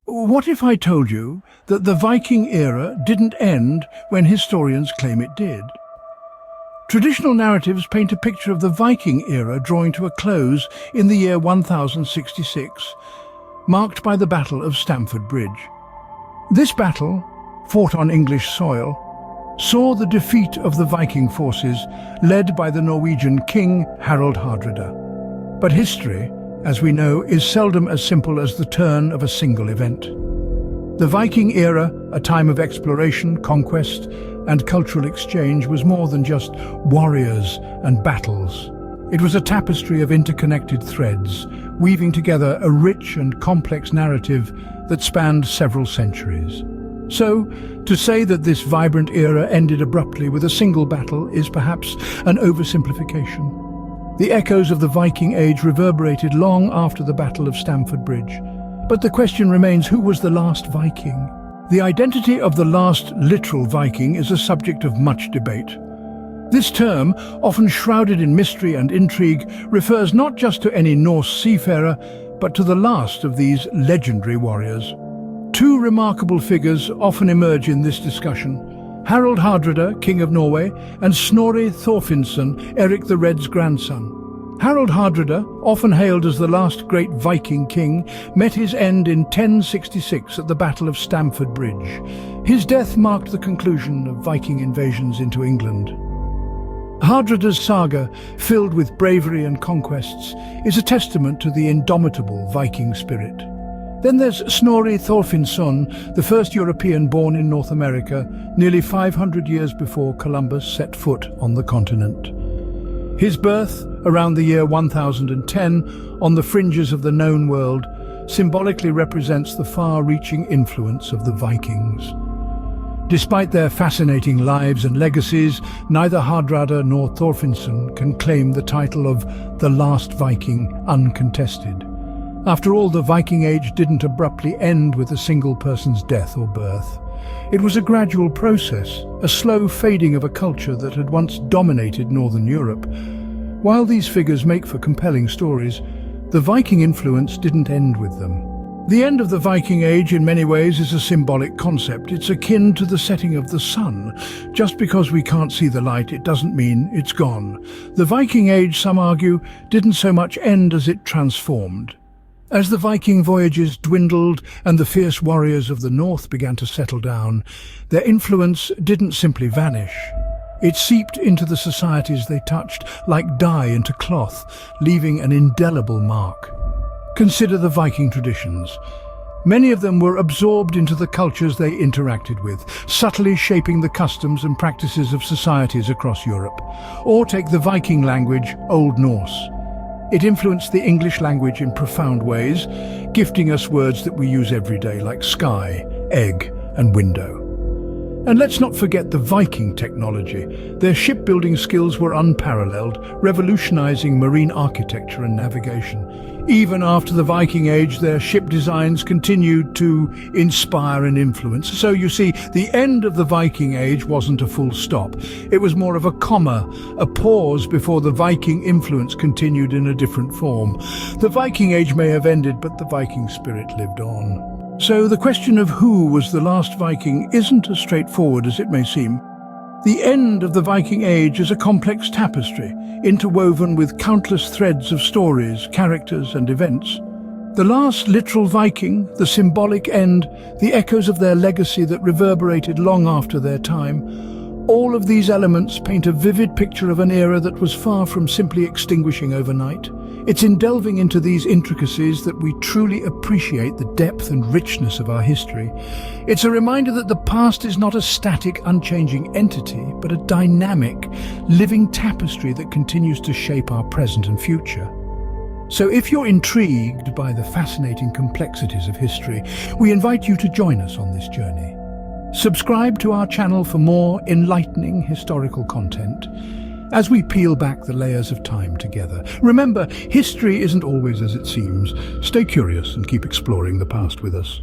What if I told you that the Viking era didn't end when historians claim it did? Traditional narratives paint a picture of the Viking era drawing to a close in the year 1066, marked by the Battle of Stamford Bridge. This battle, fought on English soil, saw the defeat of the Viking forces led by the Norwegian king Harald Hardrada. But history, as we know, is seldom as simple as the turn of a single event. The Viking era, a time of exploration, conquest, and cultural exchange, was more than just warriors and battles. It was a tapestry of interconnected threads, weaving together a rich and complex narrative that spanned several centuries. So, to say that this vibrant era ended abruptly with a single battle is perhaps an oversimplification. The echoes of the Viking Age reverberated long after the Battle of Stamford Bridge. But the question remains, who was the last Viking? The identity of the last literal Viking is a subject of much debate. This term, often shrouded in mystery and intrigue, refers not just to any Norse seafarer, but to the last of these legendary warriors. Two remarkable figures often emerge in this discussion: Harald Hardrada, King of Norway, and Snorri Thorfinnsson, Eric the Red's grandson. Harald Hardrada, often hailed as the last great Viking king, met his end in 1066 at the Battle of Stamford Bridge. His death marked the conclusion of Viking invasions into England. Hardrada's saga, filled with bravery and conquests, is a testament to the indomitable Viking spirit. Then there's Snorri Thorfinnsson, the first European born in North America, nearly 500 years before Columbus set foot on the continent. His birth, around the year 1010, on the fringes of the known world, symbolically represents the far-reaching influence of the Vikings. Despite their fascinating lives and legacies, neither Hardrada nor Thorfinnsson can claim the title of the last Viking uncontested. After all, the Viking Age didn't abruptly end with a single person's death or birth. It was a gradual process, a slow fading of a culture that had once dominated Northern Europe. While these figures make for compelling stories, the Viking influence didn't end with them. The end of the Viking Age in many ways is a symbolic concept. It's akin to the setting of the sun. Just because we can't see the light, it doesn't mean it's gone. The Viking Age, some argue, didn't so much end as it transformed. As the Viking voyages dwindled and the fierce warriors of the north began to settle down, their influence didn't simply vanish. It seeped into the societies they touched, like dye into cloth, leaving an indelible mark. Consider the Viking traditions. Many of them were absorbed into the cultures they interacted with, subtly shaping the customs and practices of societies across Europe. Or take the Viking language, Old Norse. It influenced the English language in profound ways, gifting us words that we use every day, like sky, egg, and window. And let's not forget the Viking technology. Their shipbuilding skills were unparalleled, revolutionizing marine architecture and navigation. Even after the Viking Age, their ship designs continued to inspire and influence. So you see, the end of the Viking Age wasn't a full stop. It was more of a comma, a pause before the Viking influence continued in a different form. The Viking Age may have ended, but the Viking spirit lived on. So the question of who was the last Viking isn't as straightforward as it may seem. The end of the Viking Age is a complex tapestry, interwoven with countless threads of stories, characters, and events. The last literal Viking, the symbolic end, the echoes of their legacy that reverberated long after their time, all of these elements paint a vivid picture of an era that was far from simply extinguishing overnight. It's in delving into these intricacies that we truly appreciate the depth and richness of our history. It's a reminder that the past is not a static, unchanging entity, but a dynamic, living tapestry that continues to shape our present and future. So if you're intrigued by the fascinating complexities of history, we invite you to join us on this journey. Subscribe to our channel for more enlightening historical content as we peel back the layers of time together. Remember, history isn't always as it seems. Stay curious and keep exploring the past with us.